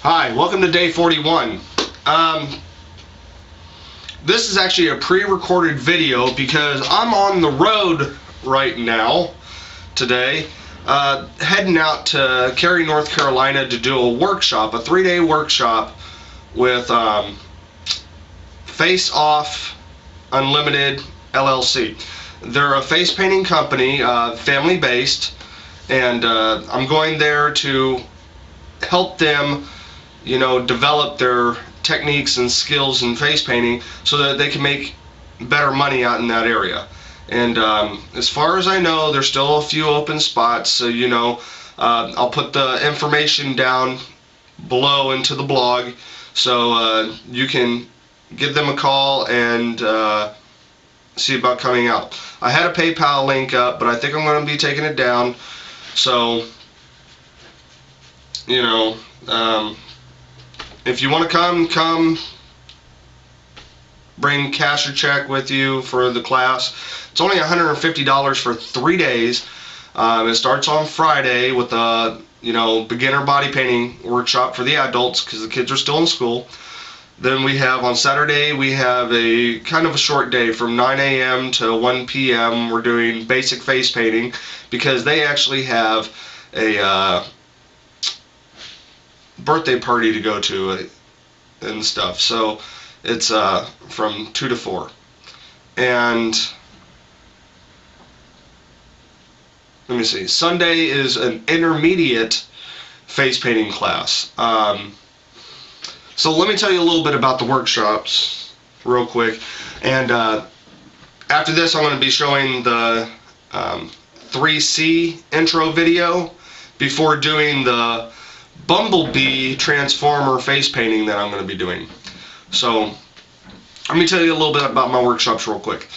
Hi, welcome to day 41. This is actually a pre-recorded video because I'm on the road right now today, heading out to Cary, North Carolina to do a workshop, a 3-day workshop with Face Off Unlimited LLC. They're a face painting company, family based, and I'm going there to help them develop their techniques and skills in face painting so that they can make better money out in that area. And as far as I know, there's still a few open spots, so I'll put the information down below into the blog so you can give them a call and see about coming out. I had a PayPal link up, but I think I'm going to be taking it down, so if you want to come, bring cash or check with you for the class. It's only $150 for 3 days. It starts on Friday with a beginner body painting workshop for the adults because the kids are still in school. Then we have on Saturday, we have a kind of a short day from 9 a.m. to 1 p.m. We're doing basic face painting because they actually have a birthday party to go to and stuff, so it's from 2 to 4. And let me see, Sunday is an intermediate face painting class. So let me tell you a little bit about the workshops real quick, and after this I'm going to be showing the 3C intro video before doing the BumbleBee Transformer face painting that I'm going to be doing. So let me tell you a little bit about my workshops real quick.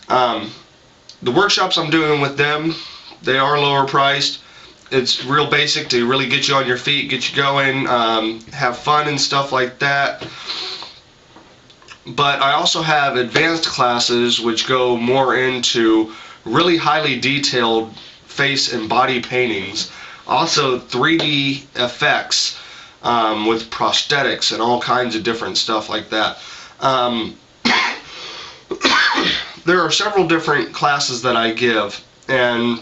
The workshops I'm doing with them, they are lower priced. It's real basic to really get you on your feet, get you going, have fun and stuff like that. But I also have advanced classes which go more into really highly detailed face and body paintings. Also 3D effects with prosthetics and all kinds of different stuff like that. There are several different classes that I give, and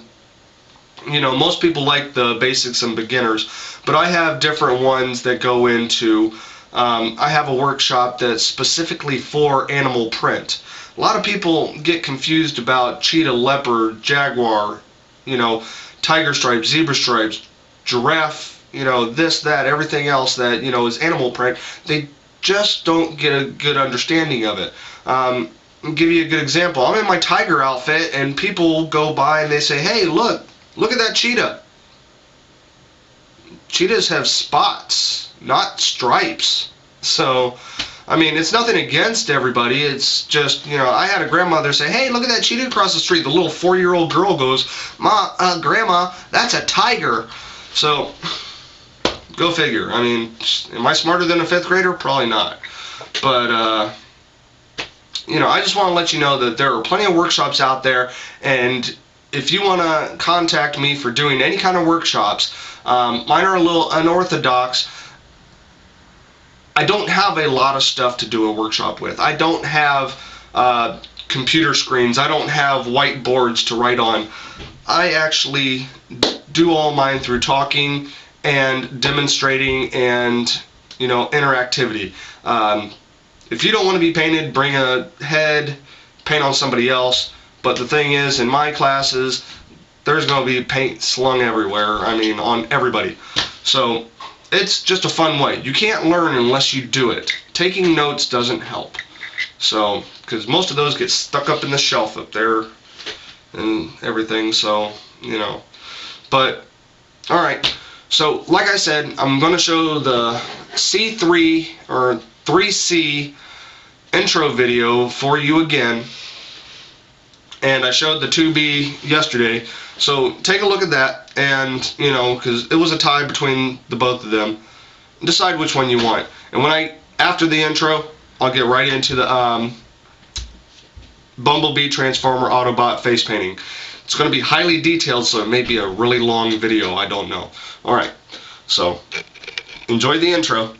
most people like the basics and beginners, but I have different ones that go into, I have a workshop that's specifically for animal print. A lot of people get confused about cheetah, leopard, jaguar, tiger stripes, zebra stripes, giraffe, this, that, everything else that, is animal print. They just don't get a good understanding of it. I'll give you a good example. I'm in my tiger outfit and people go by and they say, hey, look at that cheetah. Cheetahs have spots, not stripes. So, I mean, it's nothing against everybody. It's just, I had a grandmother say, hey, look at that cheetah across the street. The little 4-year-old girl goes, Grandma, that's a tiger. So, go figure. I mean, am I smarter than a 5th grader? Probably not. But, I just want to let you know that there are plenty of workshops out there, and if you want to contact me for doing any kind of workshops, mine are a little unorthodox. I don't have a lot of stuff to do a workshop with. I don't have computer screens. I don't have whiteboards to write on. I actually do all mine through talking and demonstrating and interactivity. If you don't want to be painted, bring a head, paint on somebody else. But the thing is, in my classes, there's going to be paint slung everywhere. I mean, on everybody. So it's just a fun way. You can't learn unless you do it. Taking notes doesn't help. So, because most of those get stuck up in the shelf up there and everything. So, But, alright. So, like I said, I'm going to show the C3 or 3C intro video for you again. And I showed the 2B yesterday, so take a look at that, and because it was a tie between the both of them, decide which one you want. And after the intro, I'll get right into the BumbleBee Transformer Autobot face painting. It's going to be highly detailed, so it may be a really long video, I don't know. Alright, so Enjoy the intro.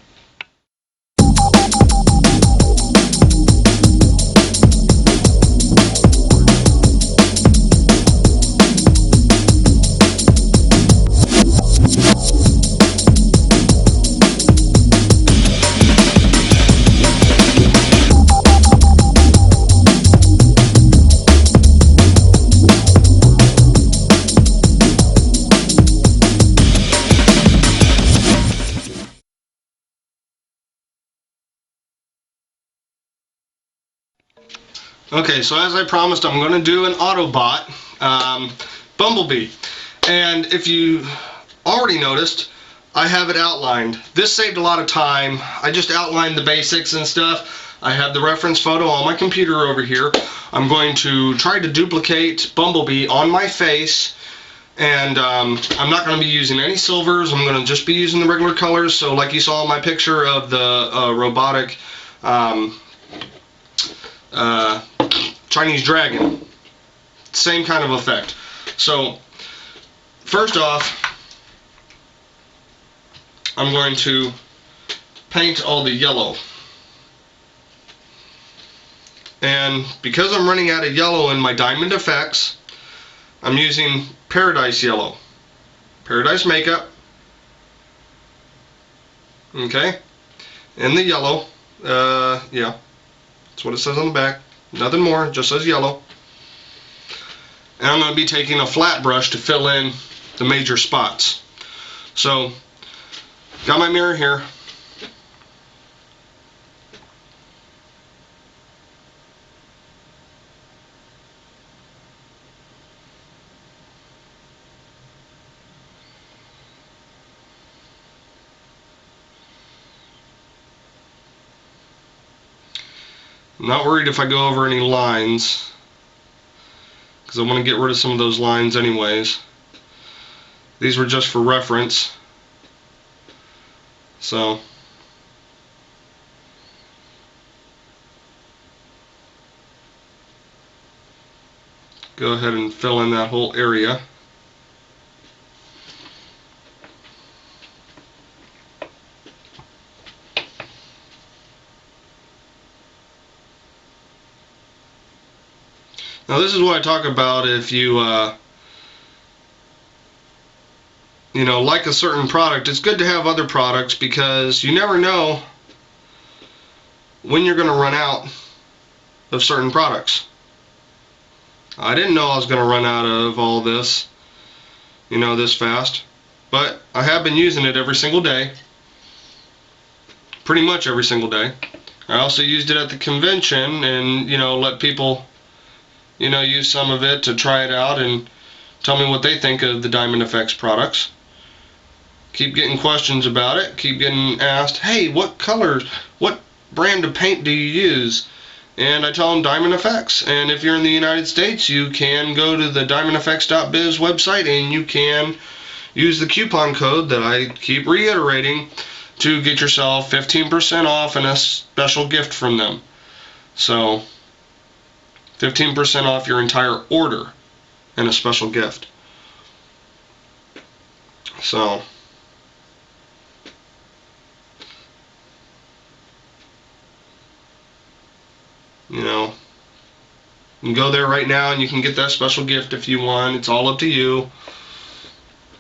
Okay, so as I promised, I'm going to do an Autobot, Bumblebee. And if you already noticed, I have it outlined. This saved a lot of time. I just outlined the basics and stuff. I have the reference photo on my computer over here. I'm going to try to duplicate Bumblebee on my face. And I'm not going to be using any silvers. I'm going to just be using the regular colors. So like you saw in my picture of the robotic Chinese dragon, same kind of effect. So first off, I'm going to paint all the yellow, and because I'm running out of yellow in my diamond effects, I'm using Paradise Yellow, Paradise Makeup. Okay, and the yellow, yeah, that's what it says on the back. Nothing more, it just says yellow. And I'm going to be taking a flat brush to fill in the major spots. So, got my mirror here. I'm not worried if I go over any lines, because I want to get rid of some of those lines anyways. These were just for reference. So go ahead and fill in that whole area. Now this is what I talk about if you you know, like a certain product. It's good to have other products because you never know when you're going to run out of certain products. I didn't know I was going to run out of all this, you know, this fast, but I have been using it every single day, pretty much every single day. I also used it at the convention and, you know, let people, you know, use some of it to try it out and tell me what they think of the Diamond Effects products. Keep getting questions about it, keep getting asked, hey, what colors, what brand of paint do you use? And I tell them Diamond Effects. And if you're in the United States, you can go to the diamondeffects.biz website and you can use the coupon code that I keep reiterating to get yourself 15% off and a special gift from them. So 15% off your entire order and a special gift. So you know, you can go there right now and you can get that special gift if you want. It's all up to you.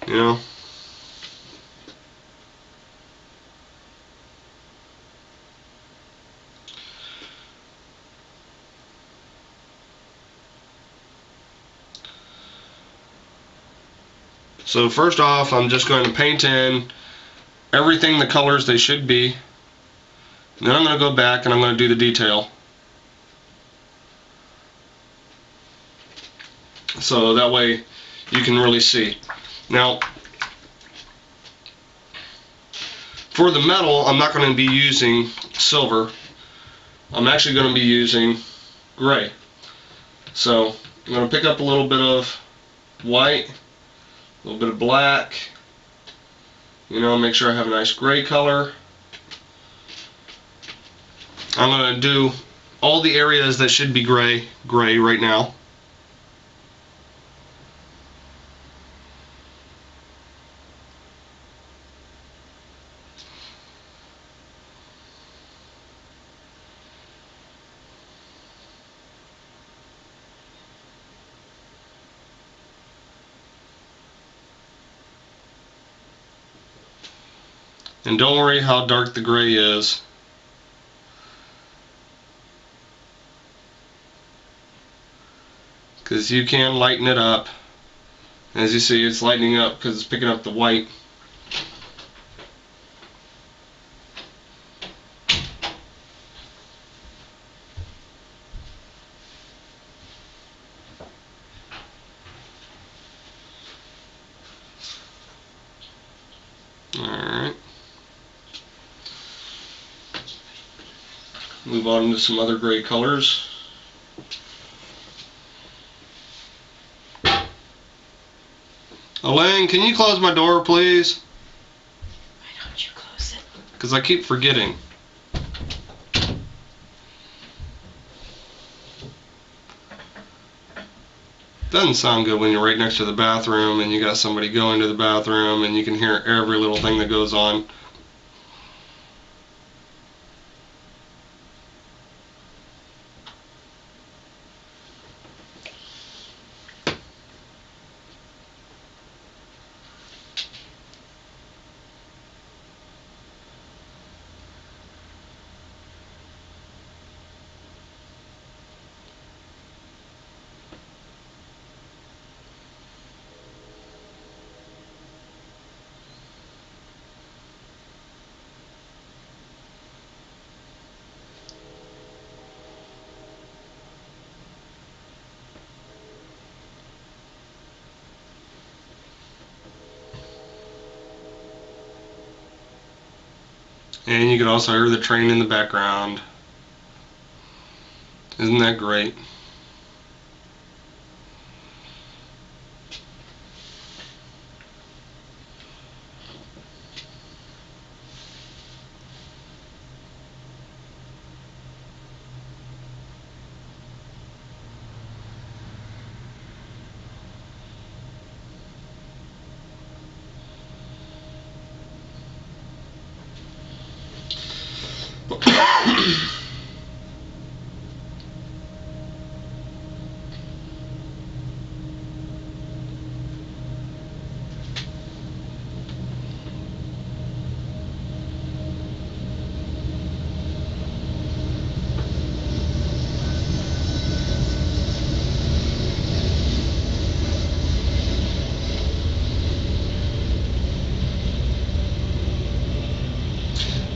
You know. So first off, I'm just going to paint in everything the colors they should be. And then I'm going to go back and I'm going to do the detail. So that way you can really see. Now, for the metal, I'm not going to be using silver. I'm actually going to be using gray. So I'm going to pick up a little bit of white, a little bit of black, you know, make sure I have a nice gray color. I'm going to do all the areas that should be gray right now. And don't worry how dark the gray is. Because you can lighten it up. As you see, it's lightening up because it's picking up the white. Alright. Move on into some other gray colors. Elaine, can you close my door, please? Why don't you close it? Because I keep forgetting. Doesn't sound good when you're right next to the bathroom and you got somebody going to the bathroom and you can hear every little thing that goes on. And you can also hear the train in the background. Isn't that great?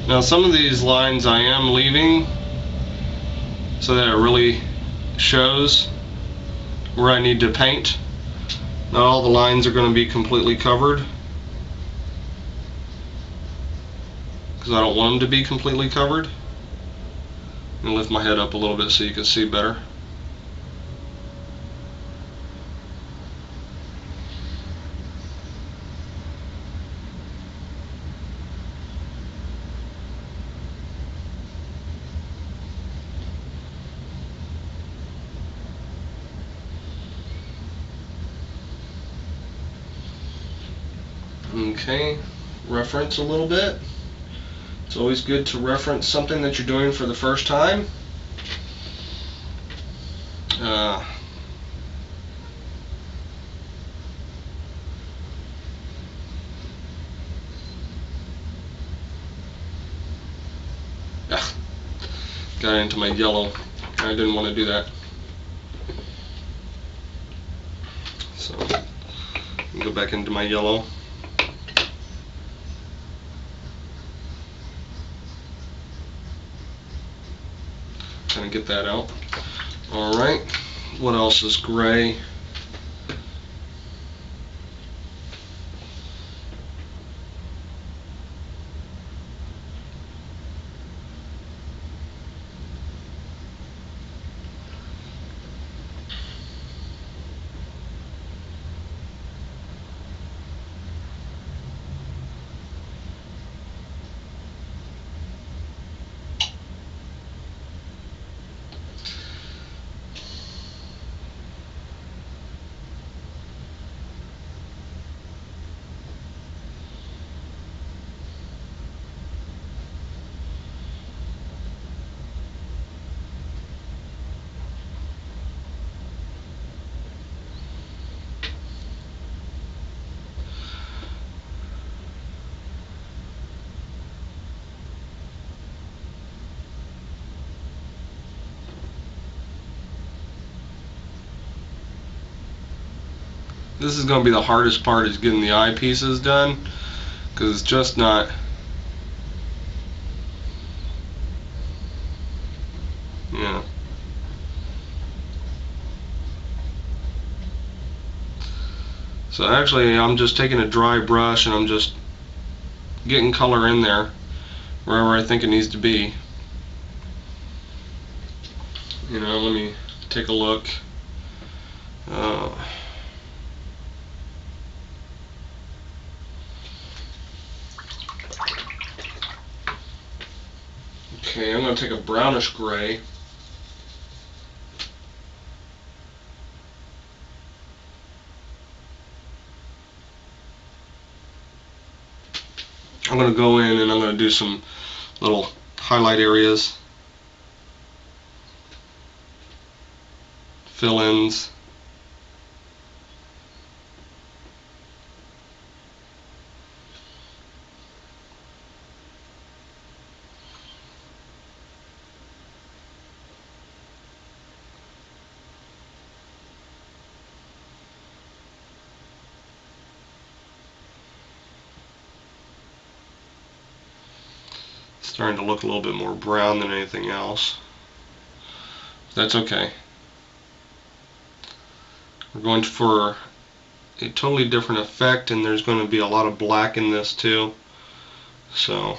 Now some of these lines I am leaving so that it really shows where I need to paint. Not all the lines are going to be completely covered because I don't want them to be completely covered. I'm going to lift my head up a little bit so you can see better. Okay, reference a little bit. It's always good to reference something that you're doing for the first time. Got into my yellow. I didn't want to do that. So, go back into my yellow. Kind of get that out. Alright, what else is gray? This is going to be the hardest part, is getting the eyepieces done, because it's just not. Yeah. So actually I'm just taking a dry brush and I'm just getting color in there wherever I think it needs to be. You know, let me take a look. Okay, I'm going to take a brownish gray. I'm going to go in and I'm going to do some little highlight areas, fill-ins. Starting to look a little bit more brown than anything else. That's okay. We're going for a totally different effect, and there's going to be a lot of black in this too. So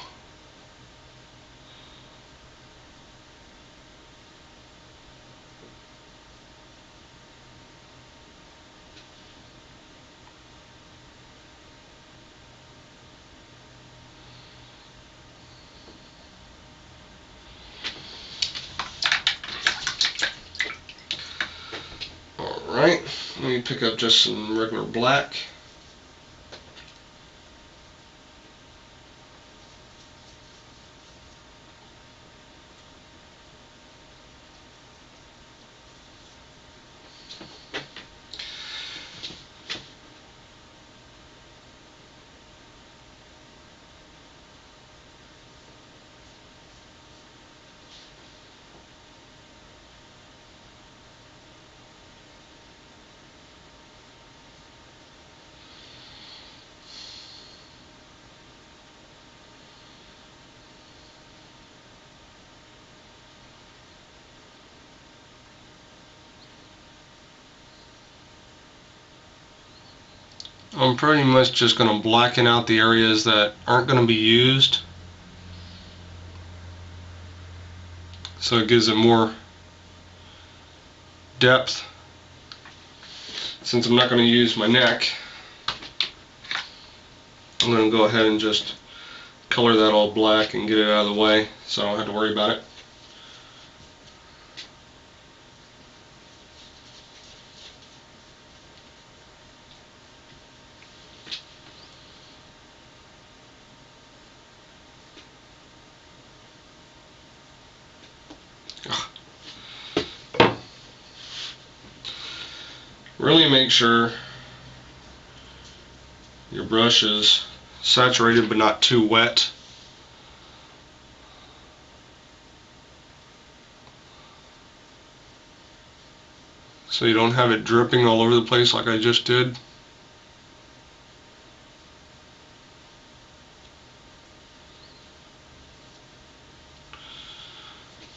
alright, let me pick up just some regular black. I'm pretty much just going to blacken out the areas that aren't going to be used, so it gives it more depth. Since I'm not going to use my neck, I'm going to go ahead and just color that all black and get it out of the way so I don't have to worry about it. Really make sure your brush is saturated but not too wet. So you don't have it dripping all over the place like I just did.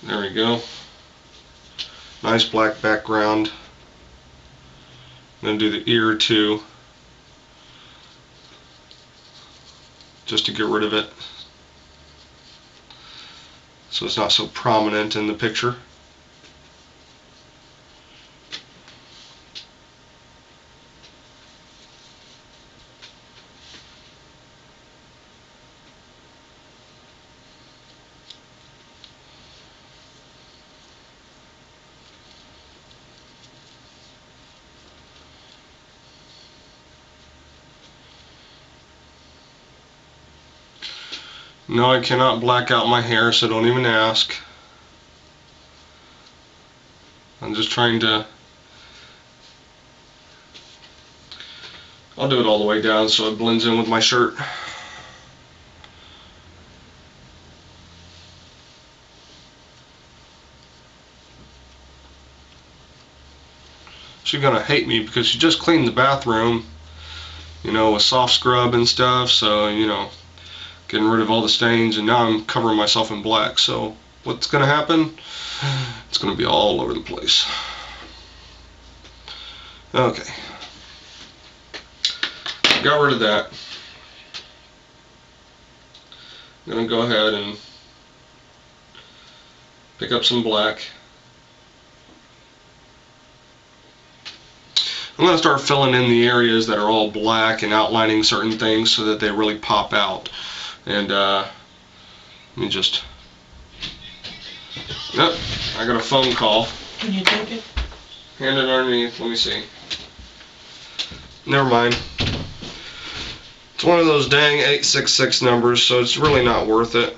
There we go. Nice black background. I'm going to do the ear too, just to get rid of it so it's not so prominent in the picture. No, I cannot black out my hair, so don't even ask. I'm just trying to... I'll do it all the way down so it blends in with my shirt. She's gonna hate me because she just cleaned the bathroom, you know, with soft scrub and stuff, so, you know, getting rid of all the stains, and now I'm covering myself in black. So what's gonna happen? It's gonna be all over the place. Okay. Got rid of that. I'm gonna go ahead and pick up some black. I'm going to start filling in the areas that are all black and outlining certain things so that they really pop out. And let me just... Yep, I got a phone call. Can you take it? Hand it underneath, let me see. Never mind. It's one of those dang 866 numbers, so it's really not worth it.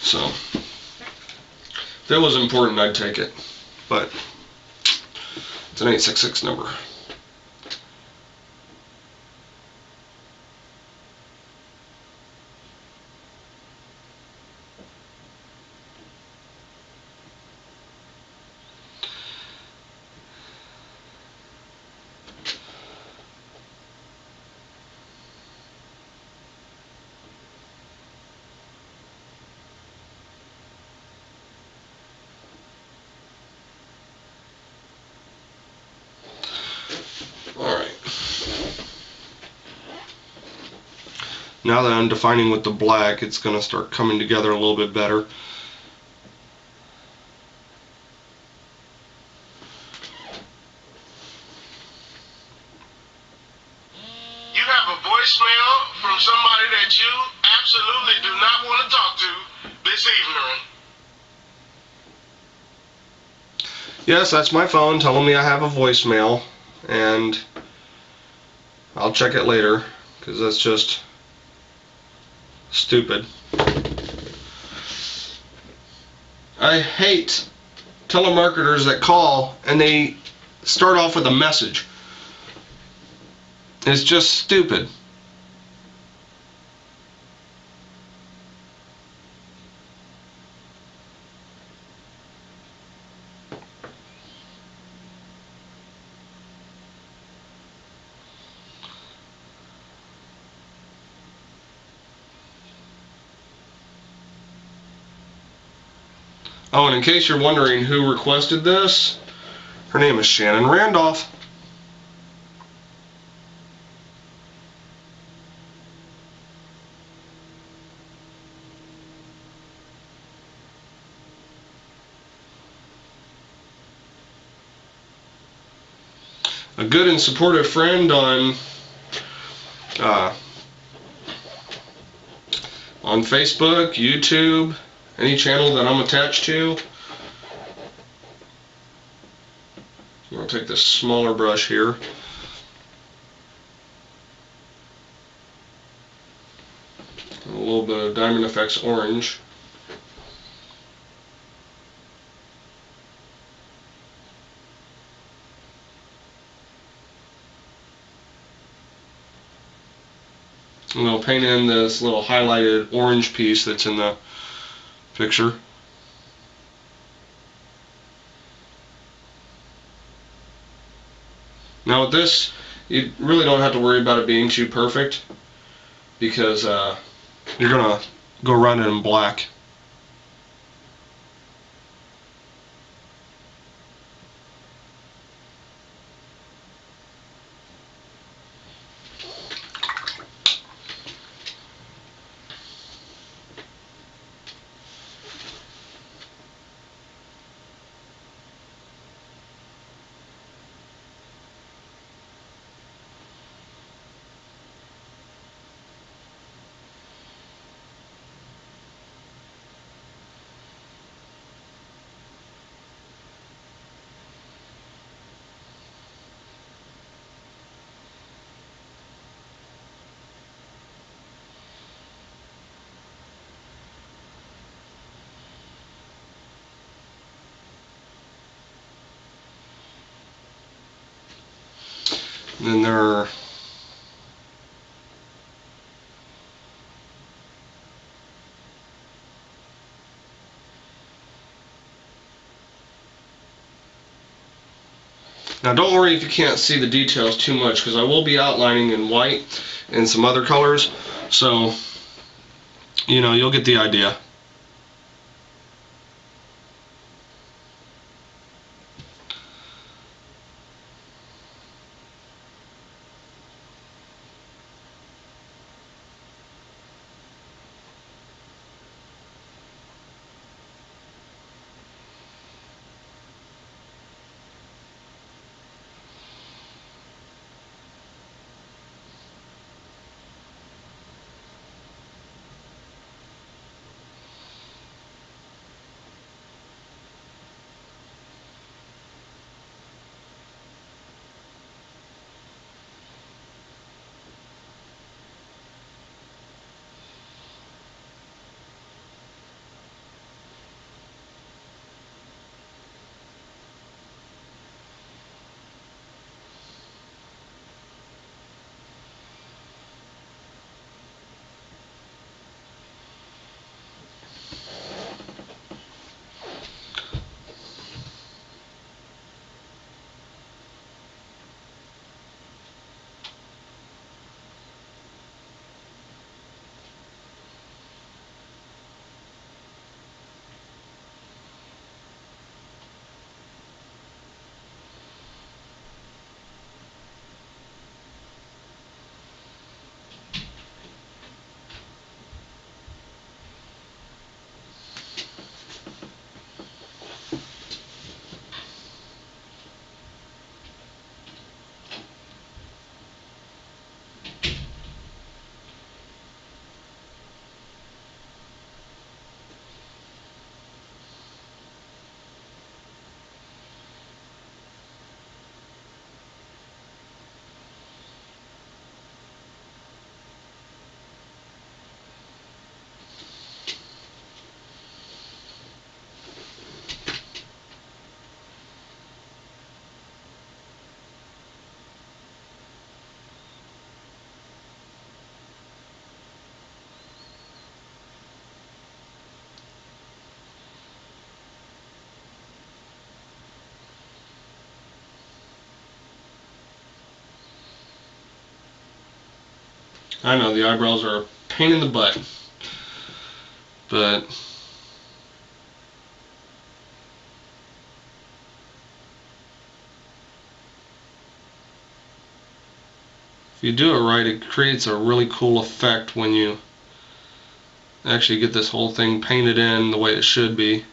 So, if it was important, I'd take it. But it's an 866 number. Alright. Now that I'm defining with the black, it's going to start coming together a little bit better. You have a voicemail from somebody that you absolutely do not want to talk to this evening. Yes, that's my phone telling me I have a voicemail, and I'll check it later, because that's just stupid. I hate telemarketers that call and they start off with a message. It's just stupid. Oh, and in case you're wondering who requested this, her name is Shannon Randolph. A good and supportive friend on Facebook, YouTube, any channel that I'm attached to. I'll take this smaller brush here. A little bit of Diamond Effects orange. And I'll paint in this little highlighted orange piece that's in the picture. Now with this, you really don't have to worry about it being too perfect, because you're going to go around it in black. And then there are Now don't worry if you can't see the details too much, because I will be outlining in white and some other colors, so you'll get the idea. I know the eyebrows are a pain in the butt, but if you do it right, it creates a really cool effect when you actually get this whole thing painted in the way it should be.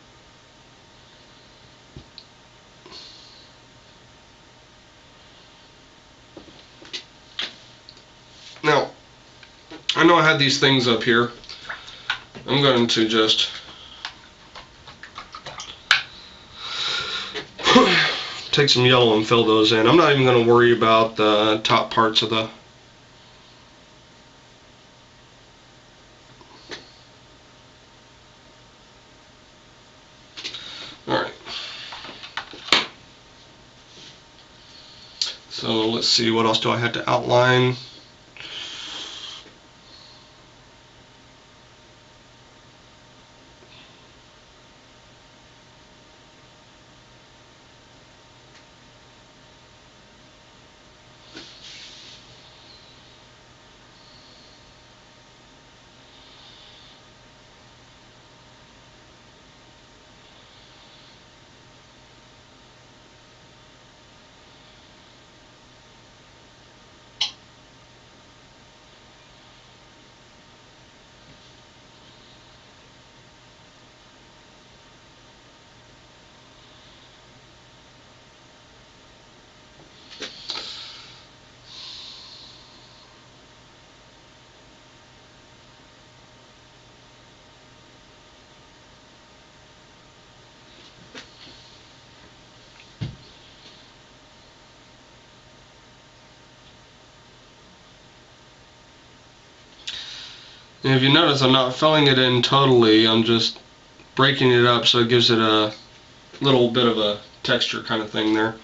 Now, I know I had these things up here. I'm going to just take some yellow and fill those in. I'm not even going to worry about the top parts of the Alright. So let's see, what else do I have to outline? And if you notice, I'm not filling it in totally, I'm just breaking it up so it gives it a little bit of a texture kind of thing there.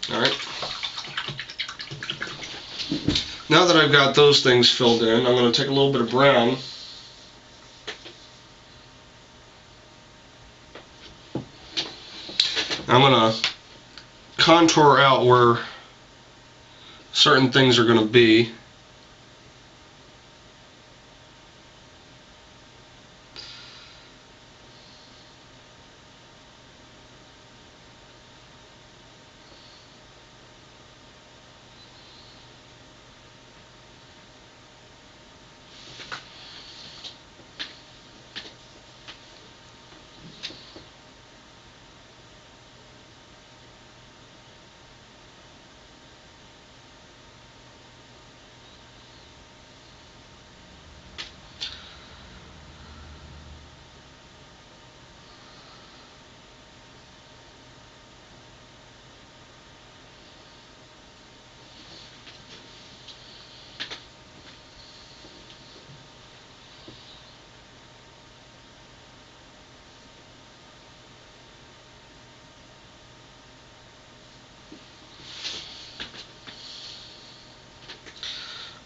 Alright. Now that I've got those things filled in, I'm going to take a little bit of brown. I'm going to contour out where certain things are going to be.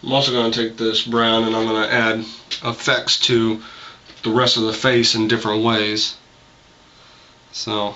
I'm also going to take this brown and I'm going to add effects to the rest of the face in different ways. So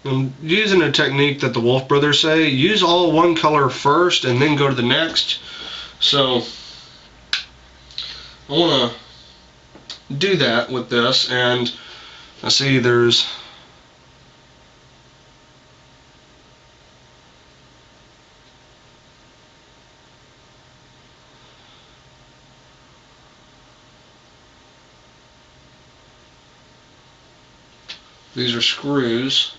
I'm using a technique that the Wolf Brothers say, use all one color first and then go to the next. So I want to do that with this, and I see there's these are screws.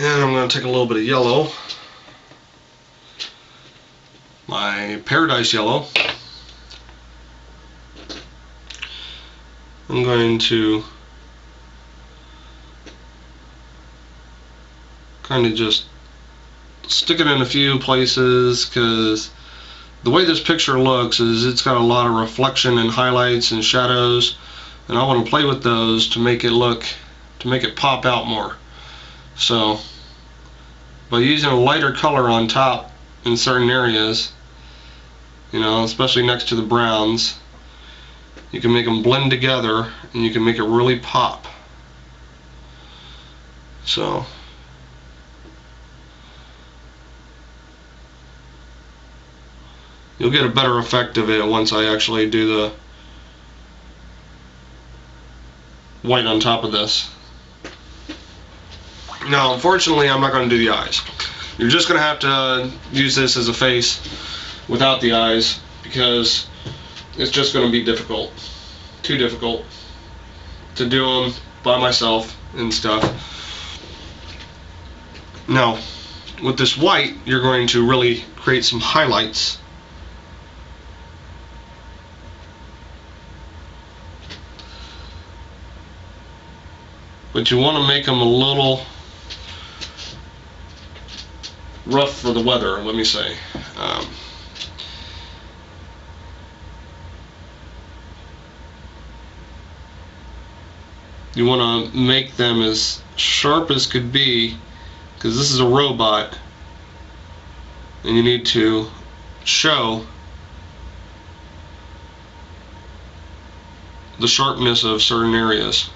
And I'm going to take a little bit of yellow, my Paradise Yellow. I'm going to kind of just stick it in a few places, because the way this picture looks is it's got a lot of reflection and highlights and shadows, and I want to play with those to make it pop out more. So by using a lighter color on top in certain areas, you know, especially next to the browns, you can make them blend together and you can make it really pop. So you'll get a better effect of it once I actually do the white on top of this. Now, unfortunately, I'm not going to do the eyes. You're just going to have to use this as a face without the eyes, because it's just going to be difficult. Too difficult to do them by myself and stuff. Now, with this white, you're going to really create some highlights. But you want to make them a little rough for the weather, let me say. You want to make them as sharp as could be, because this is a robot, and you need to show the sharpness of certain areas.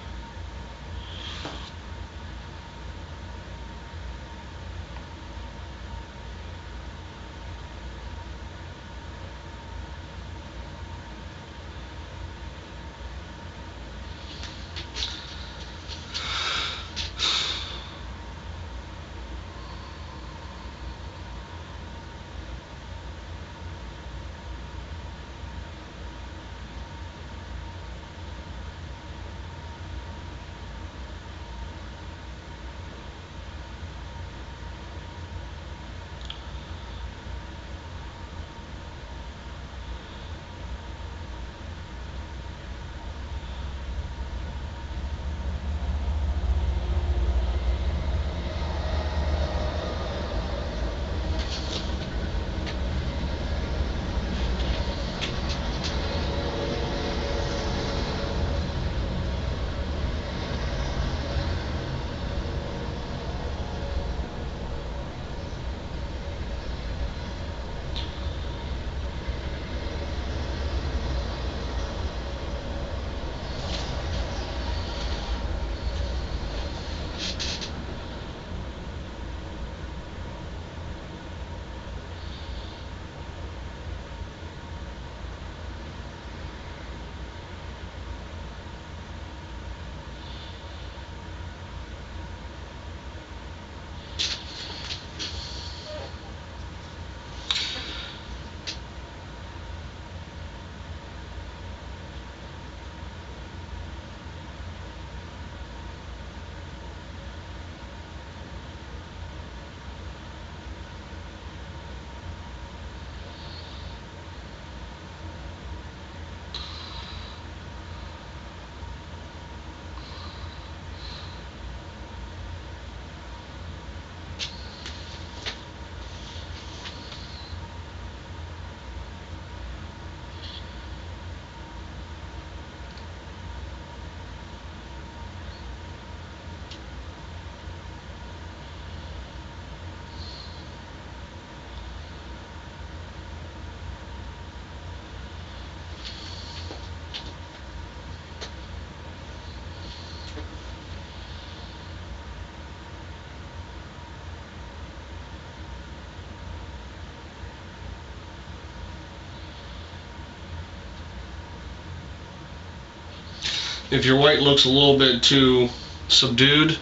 If your white looks a little bit too subdued,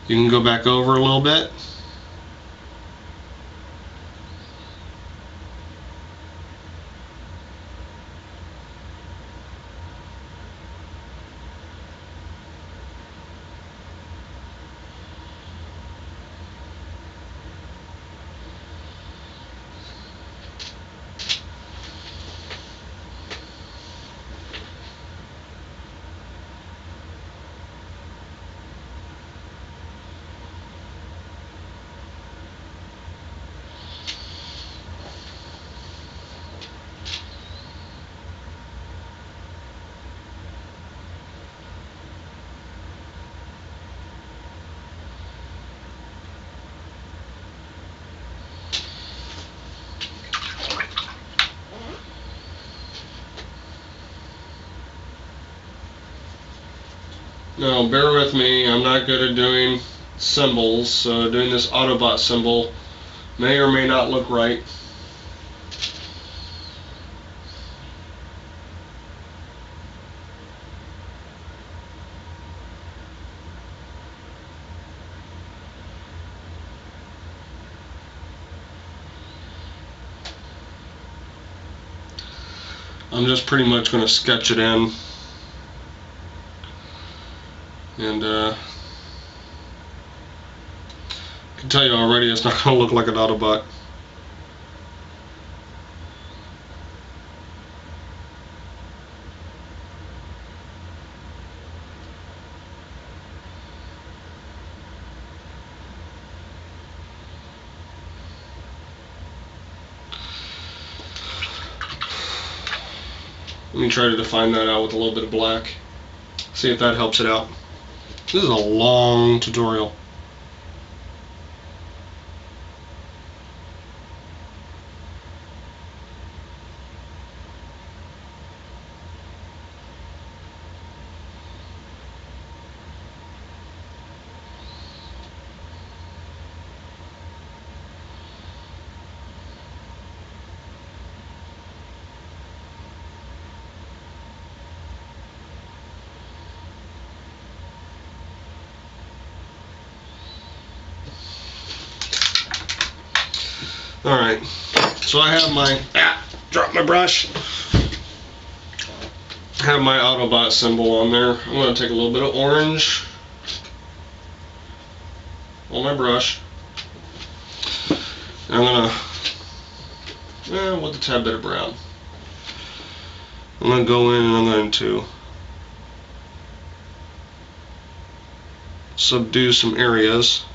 you can go back over a little bit. Now, bear with me, I'm not good at doing symbols, so doing this Autobot symbol may or may not look right. I'm just pretty much going to sketch it in, and I can tell you already it's not going to look like an Autobot. Let me try to define that out with a little bit of black. See if that helps it out. This is a long tutorial. Alright, so I have my, drop my brush. I have my Autobot symbol on there. I'm going to take a little bit of orange on my brush. And I'm going to, with a tad bit of brown. I'm going to go in and I'm going to subdue some areas.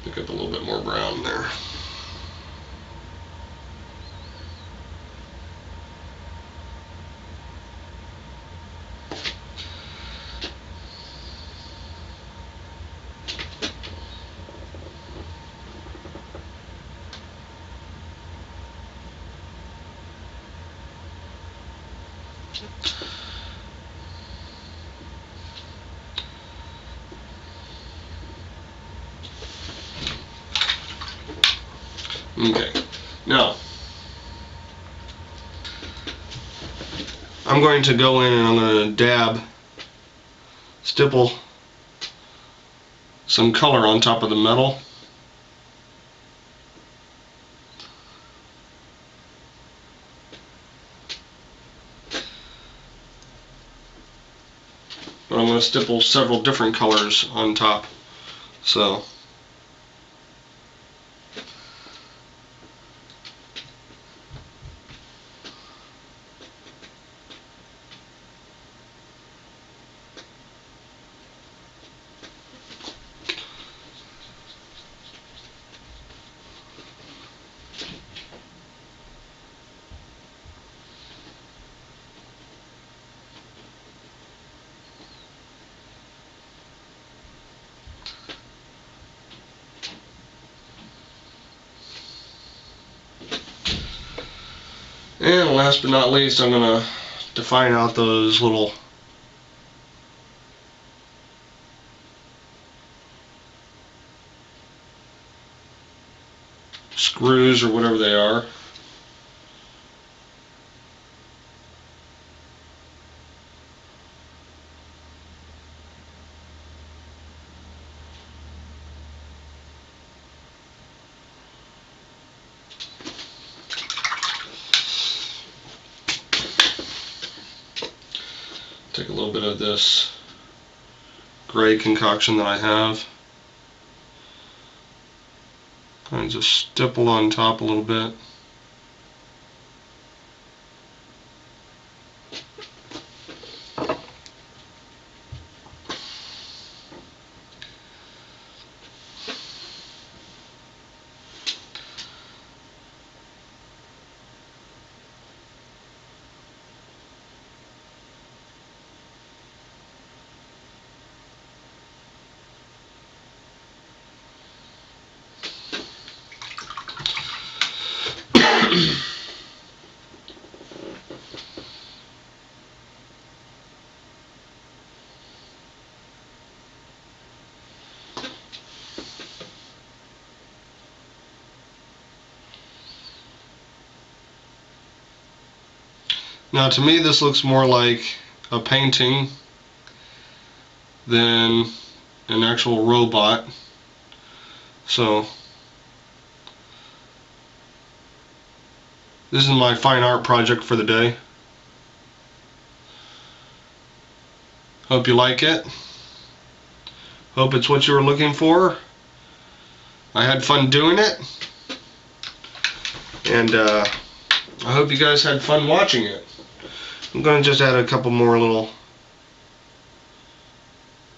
Pick up a little bit more brown there. Okay, now I'm going to go in and I'm going to stipple some color on top of the metal. But I'm going to stipple several different colors on top. So and last but not least, I'm going to define out those little screws or whatever they are. Take a little bit of this gray concoction that I have. Kind of just stipple on top a little bit. Now to me this looks more like a painting than an actual robot. So this is my fine art project for the day. Hope you like it. Hope it's what you were looking for. I had fun doing it. And I hope you guys had fun watching it. I'm going to just add a couple more little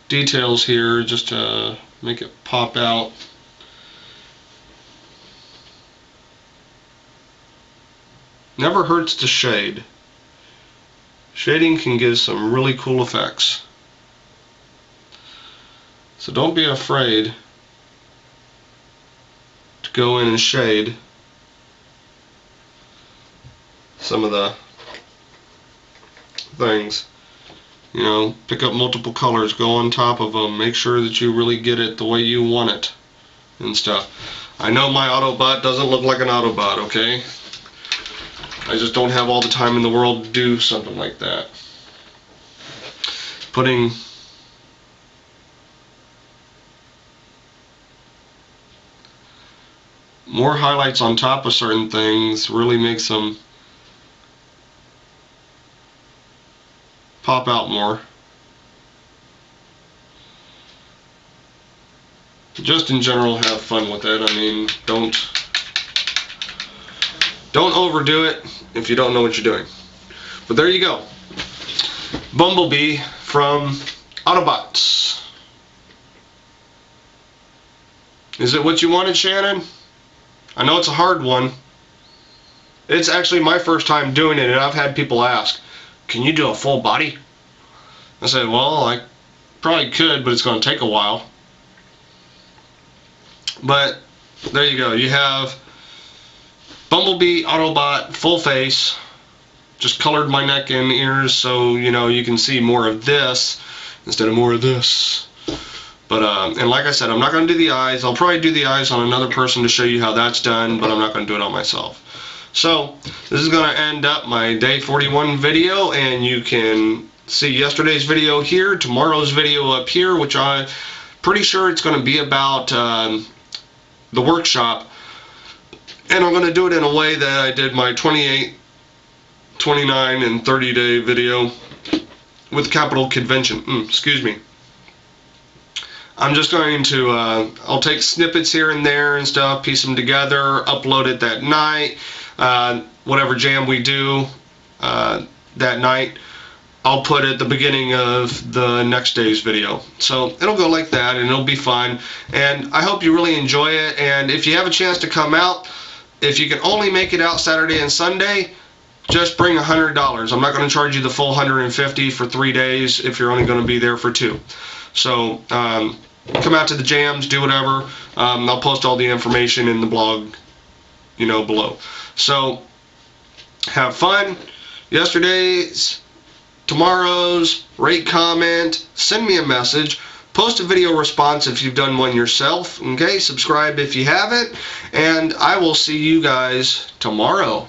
details here just to make it pop out. Never hurts to shade. Shading can give some really cool effects. So don't be afraid to go in and shade some of the things. You know, pick up multiple colors, go on top of them, make sure that you really get it the way you want it and stuff. I know my Autobot doesn't look like an Autobot, okay? I just don't have all the time in the world to do something like that. Putting more highlights on top of certain things really makes them pop out more. Just in general, have fun with it. I mean, don't overdo it if you don't know what you're doing. But there you go. Bumblebee from Autobots. Is it what you wanted, Shannon? I know it's a hard one. It's actually my first time doing it, and I've had people ask, can you do a full body? I said, well, I probably could, but it's going to take a while. But there you go. You have Bumblebee Autobot full face. Just colored my neck and ears so you know you can see more of this instead of more of this. But and like I said, I'm not going to do the eyes. I'll probably do the eyes on another person to show you how that's done, but I'm not going to do it on myself. So this is going to end up my day 41 video, and you can see yesterday's video here, tomorrow's video up here, which I'm pretty sure it's going to be about the workshop. And I'm going to do it in a way that I did my 28, 29, and 30 day video with Capital Convention. Excuse me. I'm just going to, I'll take snippets here and there and stuff, piece them together, upload it that night. Whatever jam we do that night, I'll put at the beginning of the next day's video. So it'll go like that, and it'll be fun. And I hope you really enjoy it. And if you have a chance to come out, if you can only make it out Saturday and Sunday, just bring $100. I'm not going to charge you the full $150 for 3 days if you're only going to be there for 2. So come out to the jams, do whatever. I'll post all the information in the blog, you know, below. So have fun. Yesterday's, tomorrow's, rate, comment, send me a message. Post a video response if you've done one yourself. Okay, subscribe if you haven't. And I will see you guys tomorrow.